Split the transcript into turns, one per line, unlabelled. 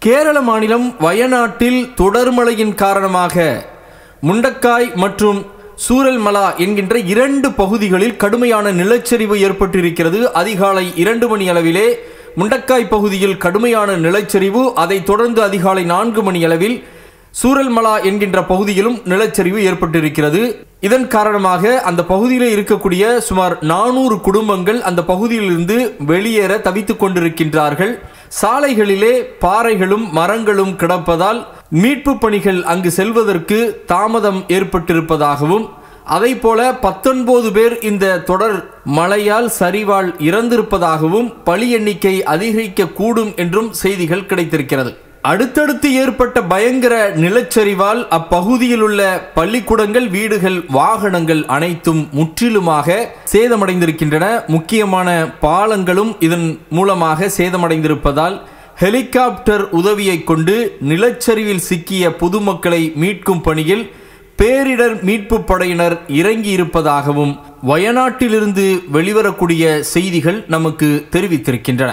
கேரள மாநிலம் வயநாட்டில் தொடர் மழையின் காரணமாக முண்டக்காய் மற்றும் சூரல்மலா என்கின்ற 2 பகுதிகளில் கடுமையான நிலச்சரிவு ஏற்பட்டிருக்கிறது. அதிகாலை 2 மணி அளவிலே முண்டக்காய் பகுதியில் கடுமையான நிலச்சரிவு, அதைத் தொடர்ந்து அதிகாலை 4 மணி அளவில் சூரல்மலா என்கின்ற பகுதியிலும் நிலச்சரிவு ஏற்பட்டிருக்கிறது. இதன் காரணமாக அந்த பகுதியில் இருக்கக்கூடிய சுமார் 400 குடும்பங்கள் அந்த பகுதியிலிருந்து வெளியேற தவித்துக் கொண்டிருக்கின்றார்கள். சாலைகளிலே பாறைகளும் மரங்களும் கிடப்பதால் மீட்பு பணிகள் அங்கு செல்வதற்கு தாமதம் ஏற்பட்டிருப்பதாகவும், அதைப்போல 19 பேர் இந்த தொடர் மழையால் சரிவால் இறந்திருப்பதாகவும் பலி எண்ணிக்கை அதிகரிக்க கூடும் என்றும் செய்திகள் கிடைத்திருக்கிறது. அடுத்தடுத்து ஏற்பட்ட பயங்கர நிலச்சரிவால் அப்பகுதியில் உள்ள பள்ளிக்கூடங்கள், வீடுகள், வாகனங்கள் அனைத்தும் முற்றிலுமாக சேதமடைந்திருக்கின்றன. முக்கியமான பாலங்களும் இதன் மூலமாக சேதமடைந்திருப்பதால் ஹெலிகாப்டர் உதவியை கொண்டு நிலச்சரிவில் சிக்கிய பொதுமக்களை மீட்கும் பணியில் பேரிடர் மீட்பு படையினர் இறங்கி இருப்பதாகவும் வயநாட்டிலிருந்து வெளிவரக்கூடிய செய்திகள் நமக்கு தெரிவித்திருக்கின்றன.